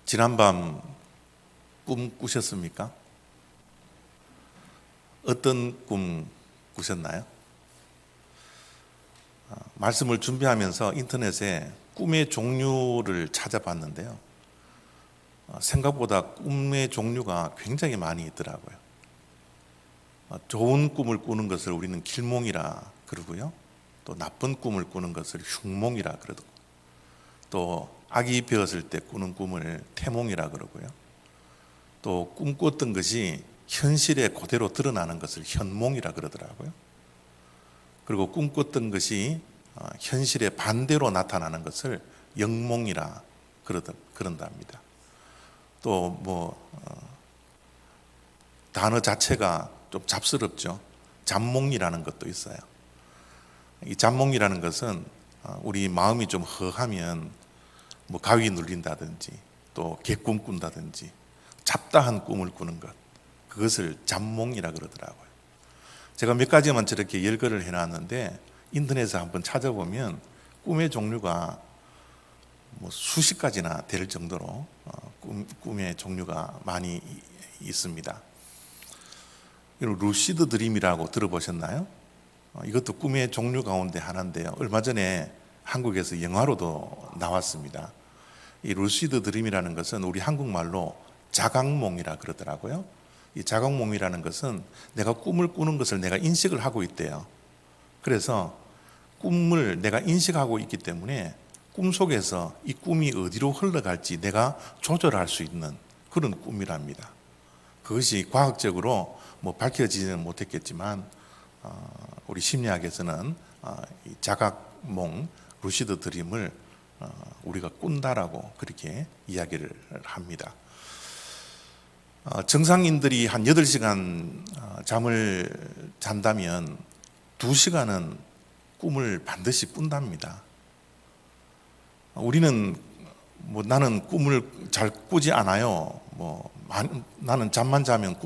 지난밤 꿈 꾸셨습니까? 어떤 꿈 꾸셨나요? 말씀을 준비하면서 인터넷에 꿈의 종류를 찾아봤는데요. 생각보다 꿈의 종류가 굉장히 많이 있더라고요. 좋은 꿈을 꾸는 것을 우리는 길몽이라 그러고요. 또 나쁜 꿈을 꾸는 것을 흉몽이라 그러고, 또 아기 배었을 때 꾸는 꿈을 태몽이라 그러고요. 또 꿈꿨던 것이 현실에 그대로 드러나는 것을 현몽이라 그러더라고요. 그리고 꿈꿨던 것이 현실에 반대로 나타나는 것을 역몽이라 그런답니다. 또 단어 자체가 좀 잡스럽죠. 잠몽이라는 것도 있어요. 이 잠몽이라는 것은 우리 마음이 좀 허하면 가위 눌린다든지 또 개꿈 꾼다든지 잡다한 꿈을 꾸는 것, 그것을 잠몽이라 그러더라고요. 제가 몇 가지만 저렇게 열거를 해놨는데 인터넷에 한번 찾아보면 꿈의 종류가 수십 가지나 될 정도로 꿈의 종류가 많이 있습니다. 루시드 드림이라고 들어보셨나요? 이것도 꿈의 종류 가운데 하나인데요. 얼마 전에 한국에서 영화로도 나왔습니다. 이 루시드 드림이라는 것은 우리 한국말로 자각몽이라 그러더라고요. 이 자각몽이라는 것은 내가 꿈을 꾸는 것을 내가 인식을 하고 있대요. 그래서 꿈을 내가 인식하고 있기 때문에 꿈속에서 이 꿈이 어디로 흘러갈지 내가 조절할 수 있는 그런 꿈이랍니다. 그것이 과학적으로 밝혀지지는 못했겠지만 우리 심리학에서는 이 자각몽, 루시드 드림을 우리가 꾼다라고 그렇게 이야기를 합니다. 정상인들이 한 8시간 잠을 잔다면 2시간은 꿈을 반드시 꾼답니다. 우리는 나는 꿈을 잘 꾸지 않아요. 나는 잠만 자면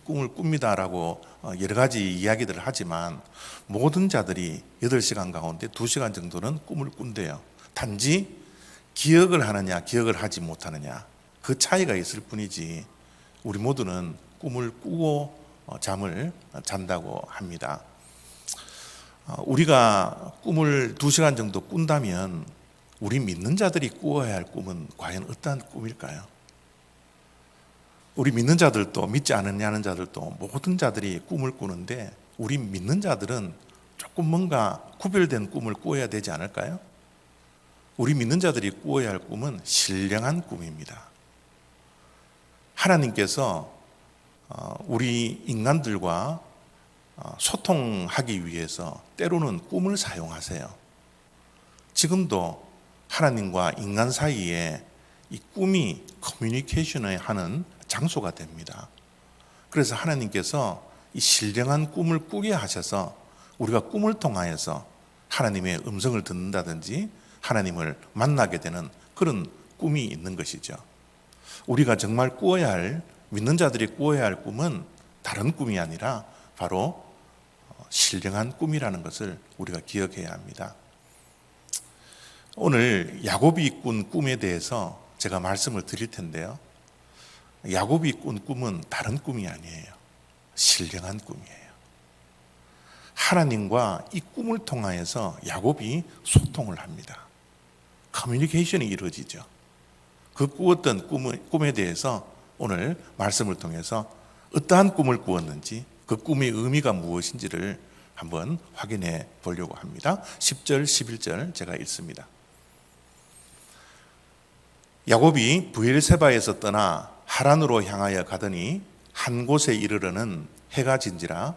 꿈을 꿉니다라고 여러 가지 이야기들을 하지만 모든 자들이 8시간 가운데 2시간 정도는 꿈을 꾼대요. 단지 기억을 하느냐 기억을 하지 못하느냐 그 차이가 있을 뿐이지 우리 모두는 꿈을 꾸고 잠을 잔다고 합니다. 우리가 꿈을 2시간 정도 꾼다면 우리 믿는 자들이 꾸어야 할 꿈은 과연 어떠한 꿈일까요? 우리 믿는 자들도 믿지 않느냐는 자들도 모든 자들이 꿈을 꾸는데 우리 믿는 자들은 조금 뭔가 구별된 꿈을 꾸어야 되지 않을까요? 우리 믿는 자들이 꾸어야 할 꿈은 신령한 꿈입니다. 하나님께서 우리 인간들과 소통하기 위해서 때로는 꿈을 사용하세요. 지금도 하나님과 인간 사이에 이 꿈이 커뮤니케이션을 하는 장소가 됩니다. 그래서 하나님께서 이 신령한 꿈을 꾸게 하셔서 우리가 꿈을 통하여서 하나님의 음성을 듣는다든지 하나님을 만나게 되는 그런 꿈이 있는 것이죠. 우리가 정말 꾸어야 할, 믿는 자들이 꾸어야 할 꿈은 다른 꿈이 아니라 바로 신령한 꿈이라는 것을 우리가 기억해야 합니다. 오늘 야곱이 꾼 꿈에 대해서 제가 말씀을 드릴 텐데요. 야곱이 꾼 꿈은 다른 꿈이 아니에요. 신령한 꿈이에요. 하나님과 이 꿈을 통하여서 야곱이 소통을 합니다. 커뮤니케이션이 이루어지죠. 그 꾸었던 꿈에 대해서 오늘 말씀을 통해서 어떠한 꿈을 꾸었는지 그 꿈의 의미가 무엇인지를 한번 확인해 보려고 합니다. 10절, 11절 제가 읽습니다. 야곱이 브엘세바에서 떠나 하란으로 향하여 가더니 한 곳에 이르러는 해가 진지라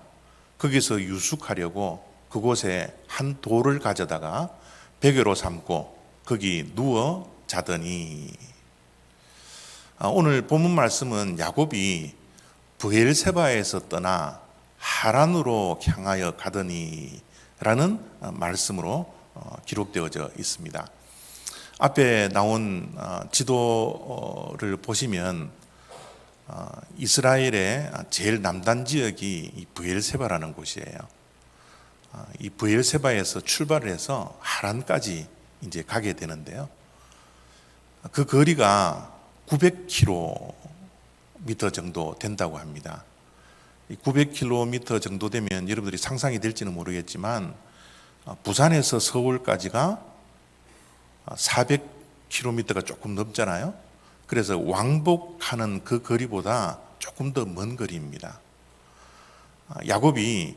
거기서 유숙하려고 그곳에 한 돌을 가져다가 베개로 삼고 거기 누워 자더니. 오늘 본문 말씀은 야곱이 브엘세바에서 떠나 하란으로 향하여 가더니 라는 말씀으로 기록되어져 있습니다. 앞에 나온 지도를 보시면 이스라엘의 제일 남단 지역이 이 브엘세바라는 곳이에요. 이 브엘세바에서 출발을 해서 하란까지 이제 가게 되는데요. 그 거리가 900km 정도 된다고 합니다. 900km 정도 되면 여러분들이 상상이 될지는 모르겠지만 부산에서 서울까지가 400km가 조금 넘잖아요. 그래서 왕복하는 그 거리보다 조금 더 먼 거리입니다. 야곱이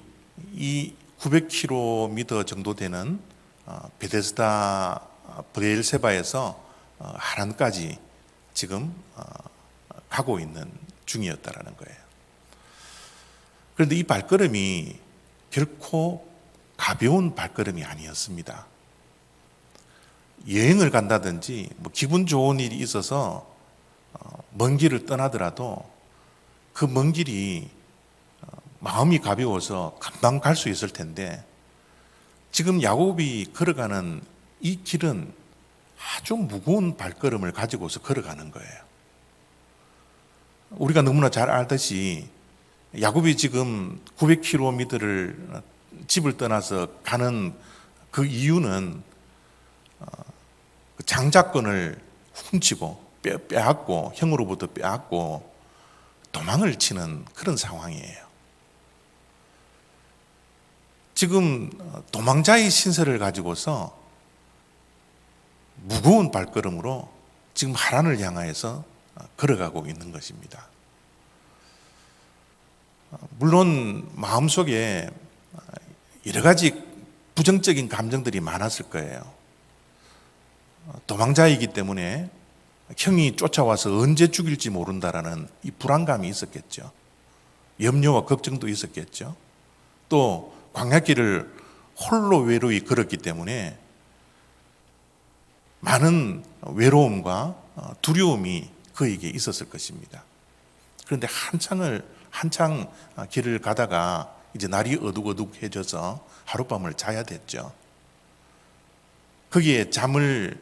이 900km 정도 되는 베데스다 브엘세바에서 하란까지 지금 가고 있는 중이었다라는 거예요. 그런데 이 발걸음이 결코 가벼운 발걸음이 아니었습니다. 여행을 간다든지 기분 좋은 일이 있어서 먼 길을 떠나더라도 그 먼 길이 마음이 가벼워서 금방 갈 수 있을 텐데, 지금 야곱이 걸어가는 이 길은 아주 무거운 발걸음을 가지고서 걸어가는 거예요. 우리가 너무나 잘 알듯이 야곱이 지금 900km를 집을 떠나서 가는 그 이유는 장자권을 훔치고 빼앗고 형으로부터 빼앗고 도망을 치는 그런 상황이에요. 지금 도망자의 신세를 가지고서 무거운 발걸음으로 지금 하란을 향하여서 걸어가고 있는 것입니다. 물론 마음속에 여러 가지 부정적인 감정들이 많았을 거예요. 도망자이기 때문에 형이 쫓아와서 언제 죽일지 모른다라는 이 불안감이 있었겠죠. 염려와 걱정도 있었겠죠. 또 광야길을 홀로 외로이 걸었기 때문에 많은 외로움과 두려움이 그에게 있었을 것입니다. 그런데 한창 길을 가다가 이제 날이 어둑어둑해져서 하룻밤을 자야 됐죠. 거기에 잠을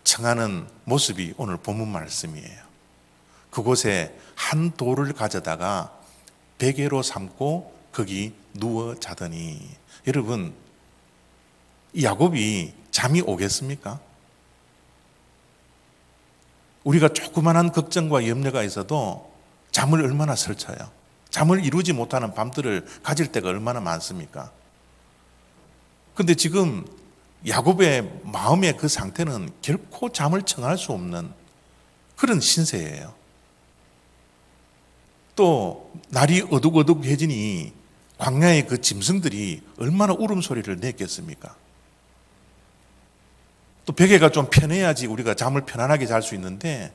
청하는 모습이 오늘 본문 말씀이에요. 그곳에 한 돌을 가져다가 베개로 삼고 거기 누워 자더니, 여러분, 이 야곱이 잠이 오겠습니까? 우리가 조그만한 걱정과 염려가 있어도 잠을 얼마나 설쳐요. 잠을 이루지 못하는 밤들을 가질 때가 얼마나 많습니까? 그런데 지금 야곱의 마음의 그 상태는 결코 잠을 청할 수 없는 그런 신세예요. 또 날이 어둑어둑해지니 광야의 그 짐승들이 얼마나 울음소리를 냈겠습니까? 또 베개가 좀 편해야지 우리가 잠을 편안하게 잘 수 있는데,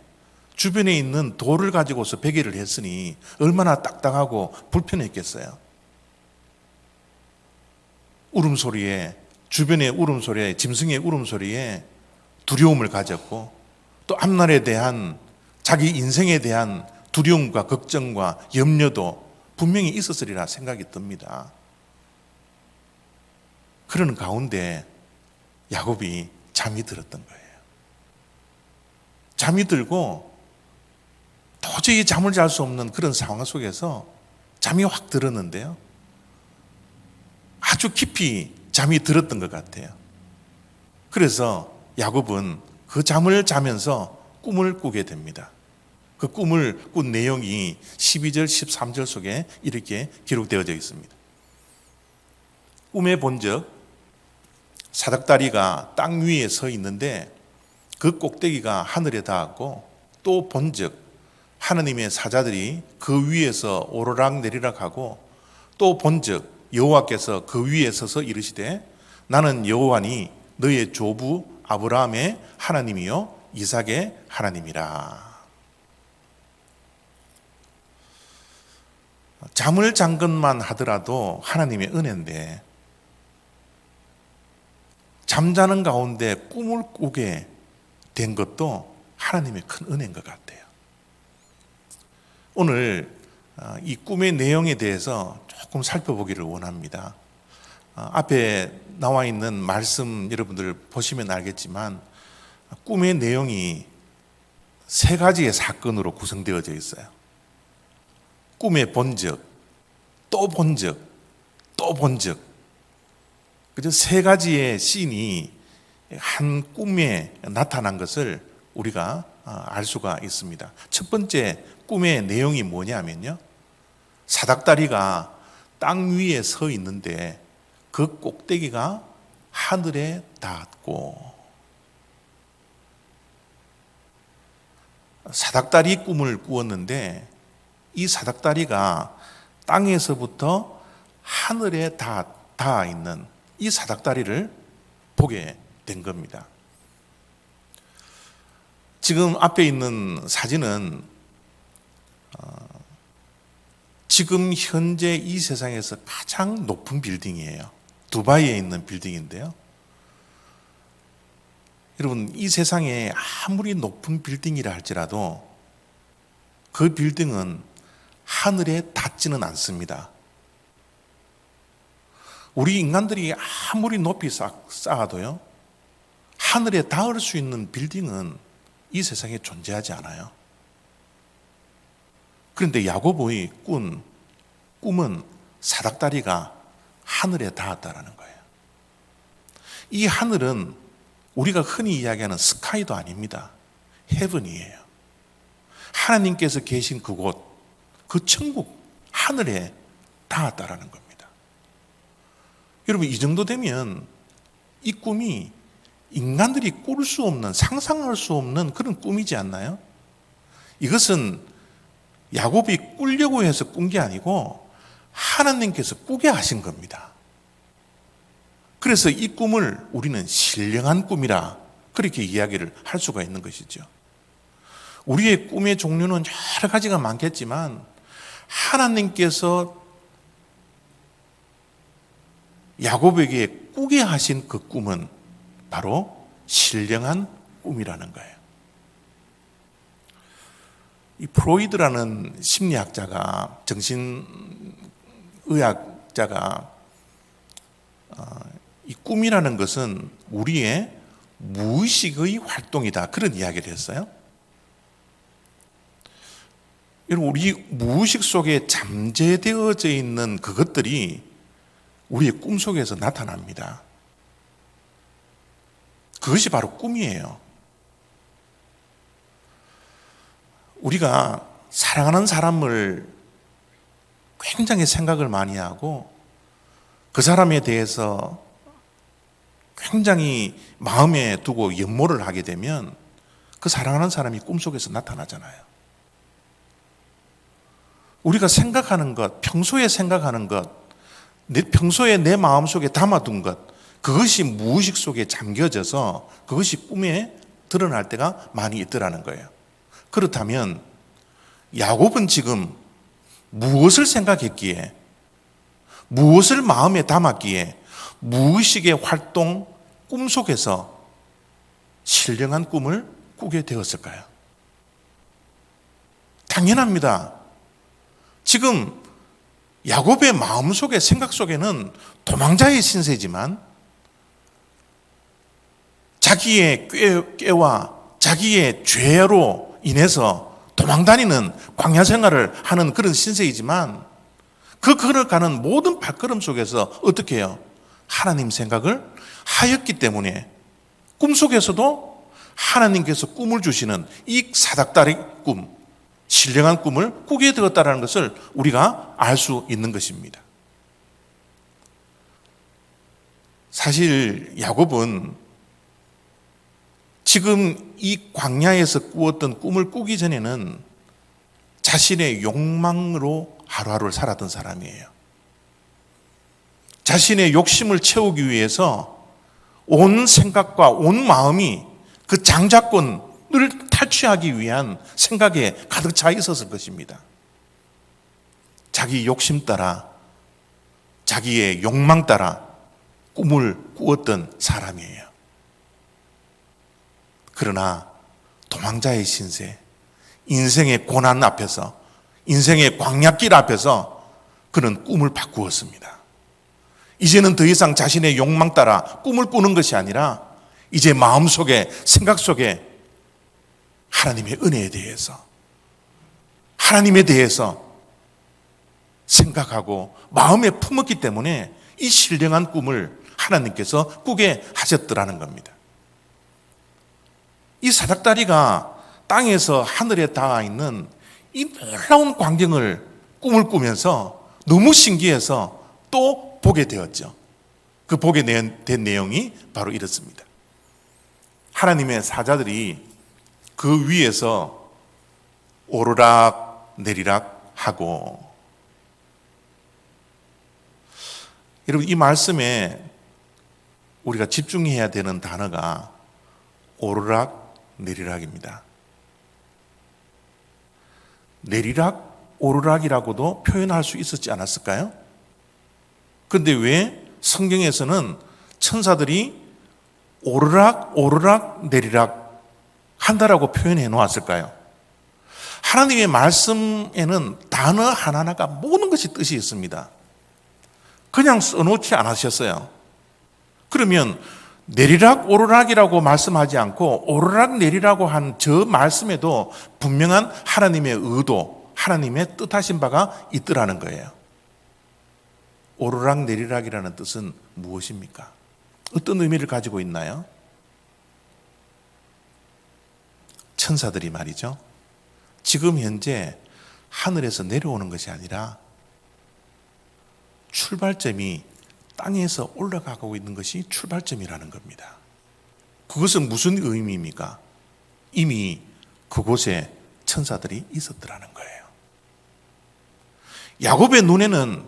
주변에 있는 돌을 가지고서 베개를 했으니 얼마나 딱딱하고 불편했겠어요. 울음소리에, 주변의 울음소리에, 짐승의 울음소리에 두려움을 가졌고, 또 앞날에 대한 자기 인생에 대한 두려움과 걱정과 염려도 분명히 있었으리라 생각이 듭니다. 그런 가운데 야곱이 잠이 들었던 거예요. 잠이 들고 도저히 잠을 잘 수 없는 그런 상황 속에서 잠이 확 들었는데요, 아주 깊이 잠이 들었던 것 같아요. 그래서 야곱은 그 잠을 자면서 꿈을 꾸게 됩니다. 그 꿈을 꾼 내용이 12절, 13절 속에 이렇게 기록되어져 있습니다. 꿈에 본적 사닥다리가 땅 위에 서 있는데 그 꼭대기가 하늘에 닿았고, 또 본적 하나님의 사자들이 그 위에서 오르락 내리락 하고, 또 본적 여호와께서 그 위에 서서 이르시되 나는 여호와니 너의 조부 아브라함의 하나님이요 이삭의 하나님이라. 잠을 잔 것만 하더라도 하나님의 은혜인데, 잠자는 가운데 꿈을 꾸게 된 것도 하나님의 큰 은혜인 것 같아요. 오늘 이 꿈의 내용에 대해서 조금 살펴보기를 원합니다. 앞에 나와 있는 말씀 여러분들 보시면 알겠지만, 꿈의 내용이 세 가지의 사건으로 구성되어져 있어요. 꿈의 본적, 또 본적, 또 본적. 그죠? 세 가지의 씬이 한 꿈에 나타난 것을 우리가 알 수가 있습니다. 첫 번째 꿈의 내용이 뭐냐면요, 사닥다리가 땅 위에 서 있는데 그 꼭대기가 하늘에 닿았고, 사닥다리 꿈을 꾸었는데 이 사닥다리가 땅에서부터 하늘에 닿아 있는 이 사닥다리를 보게 된 겁니다. 지금 앞에 있는 사진은 지금 현재 이 세상에서 가장 높은 빌딩이에요. 두바이에 있는 빌딩인데요. 여러분, 이 세상에 아무리 높은 빌딩이라 할지라도 그 빌딩은 하늘에 닿지는 않습니다. 우리 인간들이 아무리 높이 쌓아도요, 하늘에 닿을 수 있는 빌딩은 이 세상에 존재하지 않아요. 그런데 야고보의 꿈은 사닥다리가 하늘에 닿았다라는 거예요. 이 하늘은 우리가 흔히 이야기하는 스카이도 아닙니다. 헤븐이에요. 하나님께서 계신 그곳, 그 천국, 하늘에 닿았다라는 겁니다. 여러분, 이 정도 되면 이 꿈이 인간들이 꿀 수 없는, 상상할 수 없는 그런 꿈이지 않나요? 이것은 야곱이 꾸려고 해서 꾼 게 아니고 하나님께서 꾸게 하신 겁니다. 그래서 이 꿈을 우리는 신령한 꿈이라 그렇게 이야기를 할 수가 있는 것이죠. 우리의 꿈의 종류는 여러 가지가 많겠지만 하나님께서 야곱에게 꾸게 하신 그 꿈은 바로 신령한 꿈이라는 거예요. 이 프로이드라는 심리학자가, 정신의학자가 이 꿈이라는 것은 우리의 무의식의 활동이다, 그런 이야기를 했어요. 여러분, 우리 무의식 속에 잠재되어져 있는 그것들이 우리의 꿈속에서 나타납니다. 그것이 바로 꿈이에요. 우리가 사랑하는 사람을 굉장히 생각을 많이 하고 그 사람에 대해서 굉장히 마음에 두고 연모를 하게 되면 그 사랑하는 사람이 꿈속에서 나타나잖아요. 우리가 생각하는 것, 평소에 생각하는 것, 평소에 내 마음속에 담아둔 것, 그것이 무의식 속에 잠겨져서 그것이 꿈에 드러날 때가 많이 있더라는 거예요. 그렇다면 야곱은 지금 무엇을 생각했기에, 무엇을 마음에 담았기에 무의식의 활동, 꿈속에서 신령한 꿈을 꾸게 되었을까요? 당연합니다. 지금 야곱의 마음속에, 생각 속에는 도망자의 신세지만 자기의 꾀와 자기의 죄로 인해서 도망다니는 광야 생활을 하는 그런 신세이지만 그 걸어가는 모든 발걸음 속에서 어떻게 해요? 하나님 생각을 하였기 때문에 꿈속에서도 하나님께서 꿈을 주시는 이 사닥다리 꿈, 신령한 꿈을 꾸게 되었다는 것을 우리가 알 수 있는 것입니다. 사실 야곱은 지금 이 광야에서 꾸었던 꿈을 꾸기 전에는 자신의 욕망으로 하루하루를 살았던 사람이에요. 자신의 욕심을 채우기 위해서 온 생각과 온 마음이 그 장자권을 탈취하기 위한 생각에 가득 차 있었을 것입니다. 자기 욕심 따라, 자기의 욕망 따라 꿈을 꾸었던 사람이에요. 그러나 도망자의 신세, 인생의 고난 앞에서, 인생의 광야길 앞에서 그는 꿈을 바꾸었습니다. 이제는 더 이상 자신의 욕망 따라 꿈을 꾸는 것이 아니라 이제 마음속에, 생각 속에 하나님의 은혜에 대해서, 하나님에 대해서 생각하고 마음에 품었기 때문에 이 신령한 꿈을 하나님께서 꾸게 하셨더라는 겁니다. 이 사닥다리가 땅에서 하늘에 닿아 있는 이 놀라운 광경을 꿈을 꾸면서 너무 신기해서 또 보게 되었죠. 그 보게 된 내용이 바로 이렇습니다. 하나님의 사자들이 그 위에서 오르락 내리락 하고, 여러분 이 말씀에 우리가 집중해야 되는 단어가 오르락 내리락입니다. 내리락 오르락이라고도 표현할 수 있었지 않았을까요? 그런데 왜 성경에서는 천사들이 오르락 오르락 내리락 한다라고 표현해 놓았을까요? 하나님의 말씀에는 단어 하나하나가 모든 것이 뜻이 있습니다. 그냥 써놓지 않으셨어요. 그러면 내리락 오르락이라고 말씀하지 않고 오르락 내리라고 한 저 말씀에도 분명한 하나님의 의도, 하나님의 뜻하신 바가 있더라는 거예요. 오르락 내리락이라는 뜻은 무엇입니까? 어떤 의미를 가지고 있나요? 천사들이 말이죠, 지금 현재 하늘에서 내려오는 것이 아니라 출발점이 땅에서 올라가고 있는 것이 출발점이라는 겁니다. 그것은 무슨 의미입니까? 이미 그곳에 천사들이 있었더라는 거예요. 야곱의 눈에는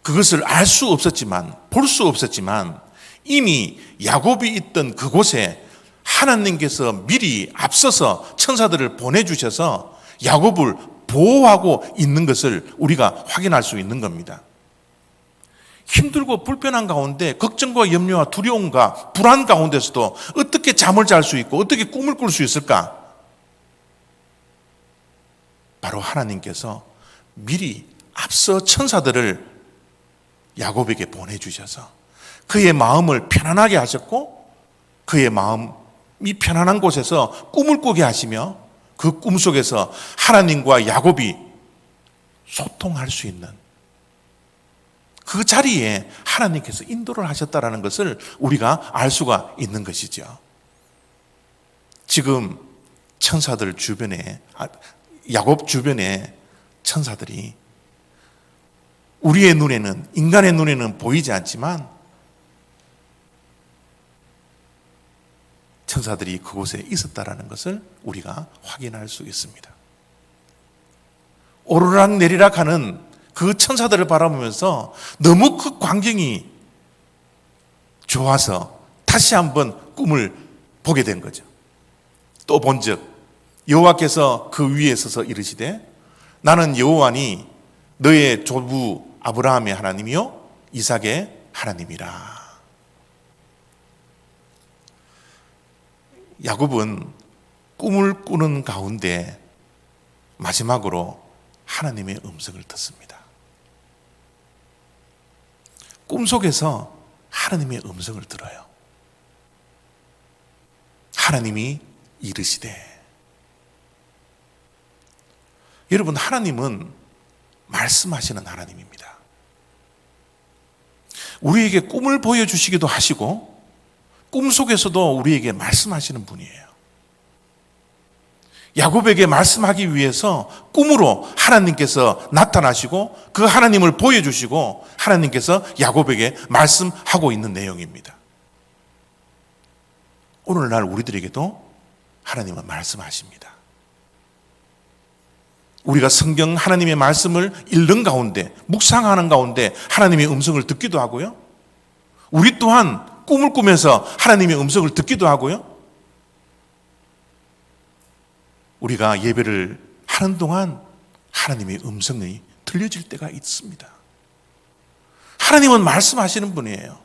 그것을 알 수 없었지만, 볼 수 없었지만, 이미 야곱이 있던 그곳에 하나님께서 미리 앞서서 천사들을 보내주셔서 야곱을 보호하고 있는 것을 우리가 확인할 수 있는 겁니다. 힘들고 불편한 가운데 걱정과 염려와 두려움과 불안 가운데서도 어떻게 잠을 잘 수 있고 어떻게 꿈을 꿀 수 있을까? 바로 하나님께서 미리 앞서 천사들을 야곱에게 보내주셔서 그의 마음을 편안하게 하셨고, 그의 마음이 편안한 곳에서 꿈을 꾸게 하시며, 그 꿈 속에서 하나님과 야곱이 소통할 수 있는 그 자리에 하나님께서 인도를 하셨다는 것을 우리가 알 수가 있는 것이죠. 지금 천사들 주변에, 야곱 주변에 천사들이 우리의 눈에는, 인간의 눈에는 보이지 않지만 천사들이 그곳에 있었다는 것을 우리가 확인할 수 있습니다. 오르락 내리락 하는 그 천사들을 바라보면서 너무 그 광경이 좋아서 다시 한번 꿈을 보게 된 거죠. 또 본즉 여호와께서 그 위에 서서 이르시되 나는 여호와니 너의 조부 아브라함의 하나님이요 이삭의 하나님이라. 야곱은 꿈을 꾸는 가운데 마지막으로 하나님의 음성을 듣습니다. 꿈속에서 하나님의 음성을 들어요. 하나님이 이르시되. 여러분, 하나님은 말씀하시는 하나님입니다. 우리에게 꿈을 보여주시기도 하시고 꿈속에서도 우리에게 말씀하시는 분이에요. 야곱에게 말씀하기 위해서 꿈으로 하나님께서 나타나시고 그 하나님을 보여주시고 하나님께서 야곱에게 말씀하고 있는 내용입니다. 오늘날 우리들에게도 하나님은 말씀하십니다. 우리가 성경 하나님의 말씀을 읽는 가운데, 묵상하는 가운데 하나님의 음성을 듣기도 하고요, 우리 또한 꿈을 꾸면서 하나님의 음성을 듣기도 하고요, 우리가 예배를 하는 동안 하나님의 음성이 들려질 때가 있습니다. 하나님은 말씀하시는 분이에요.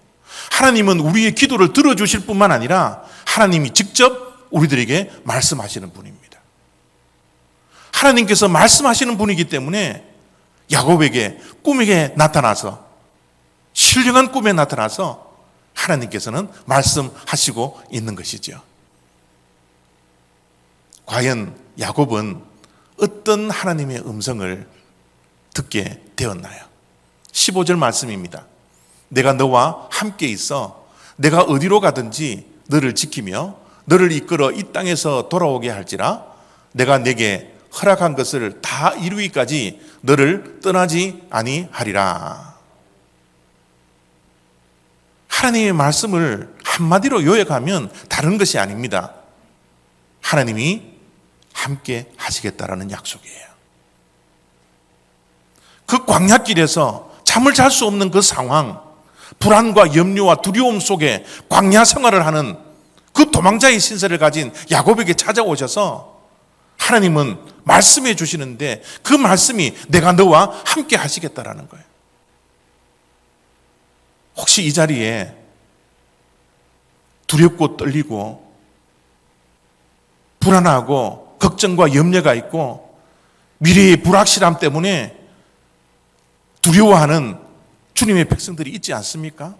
하나님은 우리의 기도를 들어주실 뿐만 아니라 하나님이 직접 우리들에게 말씀하시는 분입니다. 하나님께서 말씀하시는 분이기 때문에 야곱에게 꿈에 나타나서, 신령한 꿈에 나타나서 하나님께서는 말씀하시고 있는 것이죠. 과연 야곱은 어떤 하나님의 음성을 듣게 되었나요? 15절 말씀입니다. 내가 너와 함께 있어 내가 어디로 가든지 너를 지키며 너를 이끌어 이 땅에서 돌아오게 할지라 내가 내게 허락한 것을 다 이루기까지 너를 떠나지 아니하리라. 하나님의 말씀을 한마디로 요약하면 다른 것이 아닙니다. 하나님이 함께 하시겠다라는 약속이에요. 그 광야길에서 잠을 잘 수 없는 그 상황, 불안과 염려와 두려움 속에 광야 생활을 하는 그 도망자의 신세를 가진 야곱에게 찾아오셔서 하나님은 말씀해 주시는데 그 말씀이 내가 너와 함께 하시겠다라는 거예요. 혹시 이 자리에 두렵고 떨리고 불안하고 걱정과 염려가 있고 미래의 불확실함 때문에 두려워하는 주님의 백성들이 있지 않습니까?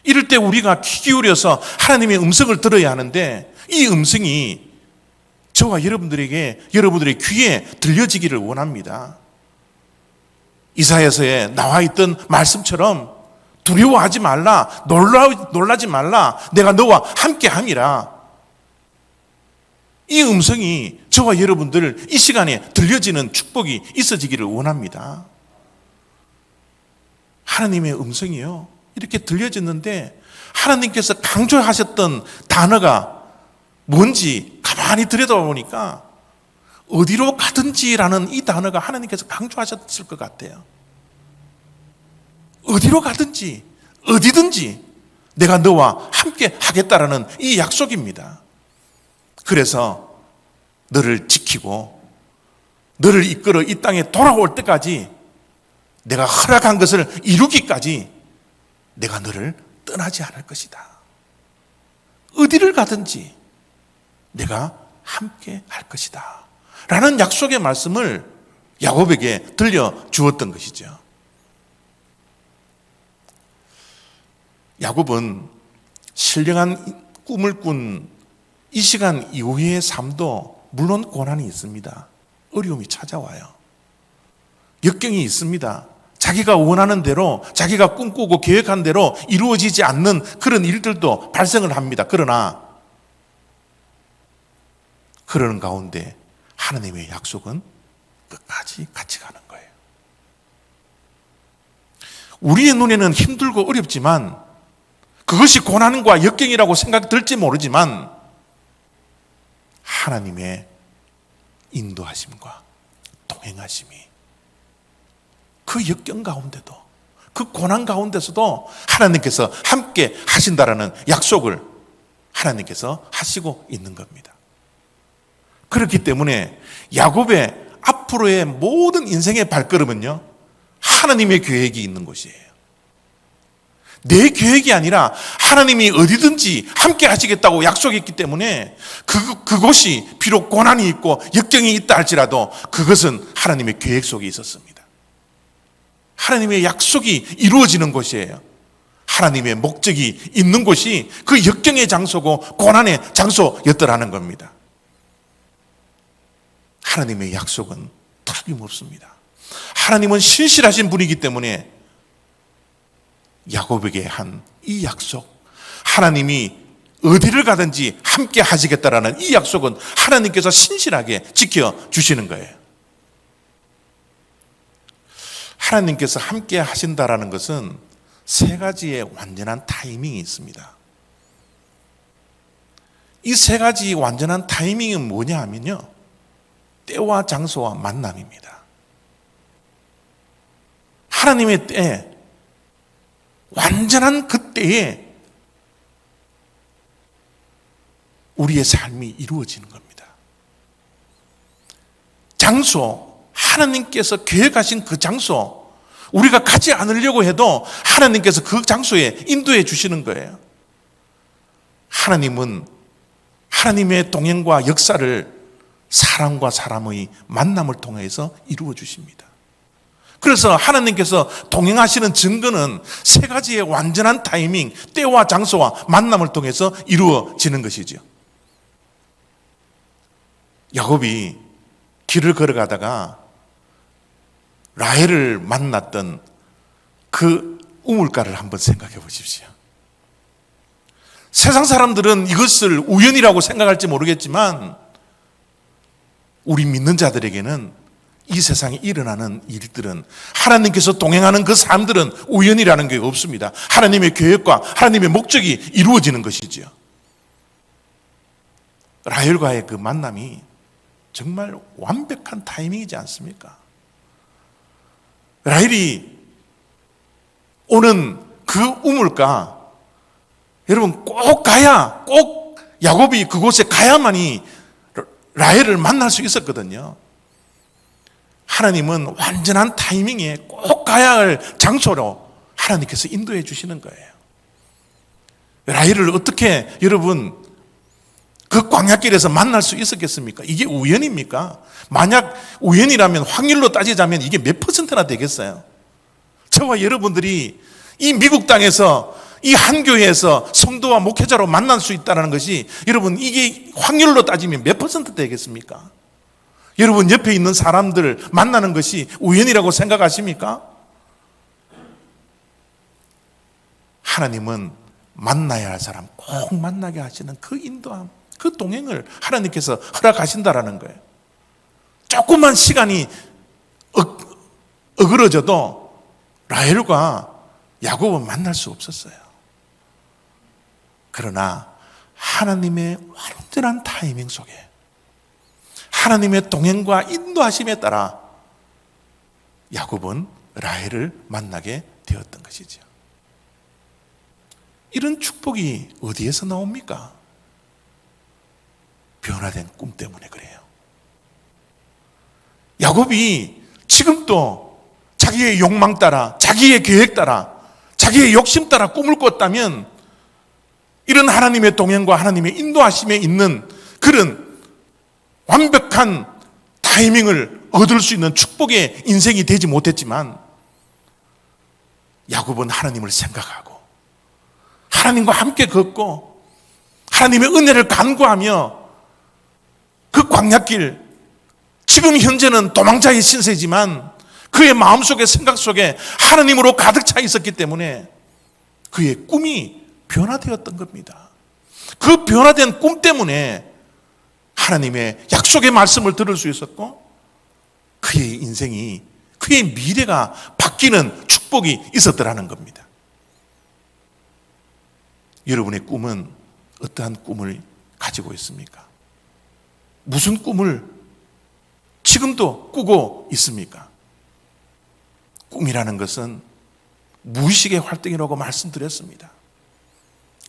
이럴 때 우리가 귀 기울여서 하나님의 음성을 들어야 하는데 이 음성이 저와 여러분들의 귀에 들려지기를 원합니다. 이사야서에 나와 있던 말씀처럼 두려워하지 말라, 놀라지 말라, 내가 너와 함께 함이라. 이 음성이 저와 여러분들 이 시간에 들려지는 축복이 있어지기를 원합니다. 하나님의 음성이요, 이렇게 들려졌는데 하나님께서 강조하셨던 단어가 뭔지 가만히 들여다보니까 어디로 가든지라는 이 단어가 하나님께서 강조하셨을 것 같아요. 어디로 가든지 어디든지 내가 너와 함께 하겠다라는 이 약속입니다. 그래서 너를 지키고 너를 이끌어 이 땅에 돌아올 때까지 내가 허락한 것을 이루기까지 내가 너를 떠나지 않을 것이다. 어디를 가든지 내가 함께 할 것이다 라는 약속의 말씀을 야곱에게 들려주었던 것이죠. 야곱은 신령한 꿈을 꾼 이 시간 이후의 삶도 물론 고난이 있습니다. 어려움이 찾아와요. 역경이 있습니다. 자기가 원하는 대로, 자기가 꿈꾸고 계획한 대로 이루어지지 않는 그런 일들도 발생을 합니다. 그러나 그러는 가운데 하나님의 약속은 끝까지 같이 가는 거예요. 우리의 눈에는 힘들고 어렵지만 그것이 고난과 역경이라고 생각이 들지 모르지만 하나님의 인도하심과 동행하심이 그 역경 가운데도, 그 고난 가운데서도 하나님께서 함께 하신다라는 약속을 하나님께서 하시고 있는 겁니다. 그렇기 때문에 야곱의 앞으로의 모든 인생의 발걸음은요, 하나님의 계획이 있는 곳이에요. 내 계획이 아니라 하나님이 어디든지 함께 하시겠다고 약속했기 때문에 그곳이 비록 고난이 있고 역경이 있다 할지라도 그것은 하나님의 계획 속에 있었습니다. 하나님의 약속이 이루어지는 곳이에요. 하나님의 목적이 있는 곳이 그 역경의 장소고 고난의 장소였더라는 겁니다. 하나님의 약속은 틀림없습니다. 하나님은 신실하신 분이기 때문에 야곱에게 한 이 약속, 하나님이 어디를 가든지 함께 하시겠다라는 이 약속은 하나님께서 신실하게 지켜주시는 거예요. 하나님께서 함께 하신다라는 것은 세 가지의 완전한 타이밍이 있습니다. 이 세 가지 완전한 타이밍은 뭐냐 하면요, 때와 장소와 만남입니다. 하나님의 때, 완전한 그때에 우리의 삶이 이루어지는 겁니다. 장소, 하나님께서 계획하신 그 장소, 우리가 가지 않으려고 해도 하나님께서 그 장소에 인도해 주시는 거예요. 하나님은 하나님의 동행과 역사를 사람과 사람의 만남을 통해서 이루어 주십니다. 그래서 하나님께서 동행하시는 증거는 세 가지의 완전한 타이밍, 때와 장소와 만남을 통해서 이루어지는 것이죠. 야곱이 길을 걸어가다가 라헬을 만났던 그 우물가를 한번 생각해 보십시오. 세상 사람들은 이것을 우연이라고 생각할지 모르겠지만 우리 믿는 자들에게는 이 세상에 일어나는 일들은, 하나님께서 동행하는 그 삶들은 우연이라는 게 없습니다. 하나님의 계획과 하나님의 목적이 이루어지는 것이지요. 라헬과의 그 만남이 정말 완벽한 타이밍이지 않습니까? 라헬이 오는 그 우물가, 여러분 꼭 야곱이 그곳에 가야만이 라헬을 만날 수 있었거든요. 하나님은 완전한 타이밍에 꼭 가야 할 장소로 하나님께서 인도해 주시는 거예요. 라헬을 어떻게 여러분 그 광야길에서 만날 수 있었겠습니까? 이게 우연입니까? 만약 우연이라면 확률로 따지자면 이게 몇 %나 되겠어요? 저와 여러분들이 이 미국 땅에서 이 한 교회에서 성도와 목회자로 만날 수 있다는 것이, 여러분 이게 확률로 따지면 몇 % 되겠습니까? 여러분 옆에 있는 사람들 만나는 것이 우연이라고 생각하십니까? 하나님은 만나야 할 사람 꼭 만나게 하시는 그 인도함, 그 동행을 하나님께서 허락하신다라는 거예요. 조금만 시간이 어그러져도 라헬과 야곱은 만날 수 없었어요. 그러나 하나님의 완전한 타이밍 속에, 하나님의 동행과 인도하심에 따라 야곱은 라헬을 만나게 되었던 것이죠. 이런 축복이 어디에서 나옵니까? 변화된 꿈 때문에 그래요. 야곱이 지금도 자기의 욕망 따라, 자기의 계획 따라, 자기의 욕심 따라 꿈을 꿨다면 이런 하나님의 동행과 하나님의 인도하심에 있는 그런 완벽한 타이밍을 얻을 수 있는 축복의 인생이 되지 못했지만, 야곱은 하나님을 생각하고 하나님과 함께 걷고 하나님의 은혜를 간구하며 그 광야길, 지금 현재는 도망자의 신세지만 그의 마음속에, 생각 속에 하나님으로 가득 차 있었기 때문에 그의 꿈이 변화되었던 겁니다. 그 변화된 꿈 때문에 하나님의 약속의 말씀을 들을 수 있었고, 그의 인생이, 그의 미래가 바뀌는 축복이 있었더라는 겁니다. 여러분의 꿈은 어떠한 꿈을 가지고 있습니까? 무슨 꿈을 지금도 꾸고 있습니까? 꿈이라는 것은 무의식의 활동이라고 말씀드렸습니다.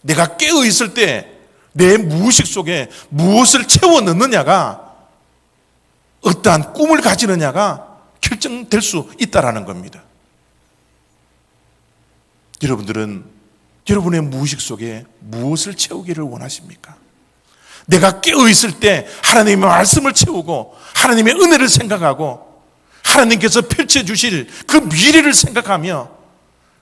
내가 깨어 있을 때 내 무의식 속에 무엇을 채워 넣느냐가, 어떠한 꿈을 가지느냐가 결정될 수 있다는 겁니다. 여러분들은 여러분의 무의식 속에 무엇을 채우기를 원하십니까? 내가 깨어 있을 때 하나님의 말씀을 채우고 하나님의 은혜를 생각하고 하나님께서 펼쳐주실 그 미래를 생각하며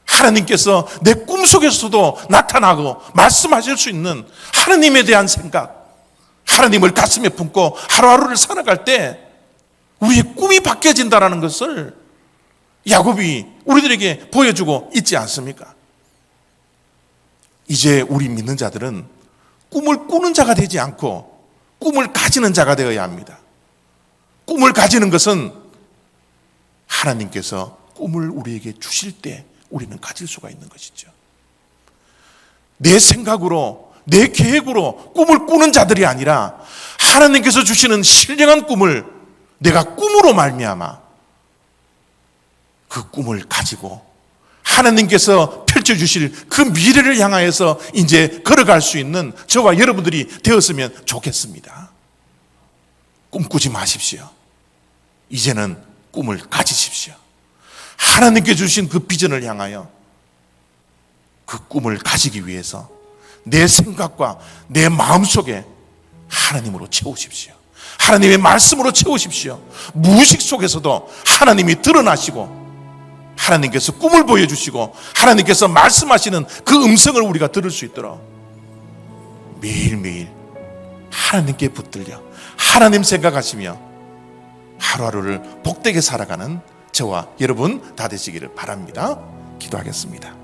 하나님께서 내 꿈속에서도 나타나고 말씀하실 수 있는 하나님에 대한 생각, 하나님을 가슴에 품고 하루하루를 살아갈 때 우리의 꿈이 바뀌어진다는 것을 야곱이 우리들에게 보여주고 있지 않습니까? 이제 우리 믿는 자들은 꿈을 꾸는 자가 되지 않고 꿈을 가지는 자가 되어야 합니다. 꿈을 가지는 것은 하나님께서 꿈을 우리에게 주실 때 우리는 가질 수가 있는 것이죠. 내 생각으로, 내 계획으로 꿈을 꾸는 자들이 아니라 하나님께서 주시는 신령한 꿈을 내가 꿈으로 말미암아 그 꿈을 가지고 하나님께서 펼쳐주실 그 미래를 향하여서 이제 걸어갈 수 있는 저와 여러분들이 되었으면 좋겠습니다. 꿈꾸지 마십시오. 이제는 꿈을 가지십시오. 하나님께 주신 그 비전을 향하여 그 꿈을 가지기 위해서 내 생각과 내 마음속에 하나님으로 채우십시오. 하나님의 말씀으로 채우십시오. 무의식 속에서도 하나님이 드러나시고 하나님께서 꿈을 보여주시고 하나님께서 말씀하시는 그 음성을 우리가 들을 수 있도록 매일매일 하나님께 붙들려 하나님 생각하시며 하루하루를 복되게 살아가는 저와 여러분 다 되시기를 바랍니다. 기도하겠습니다.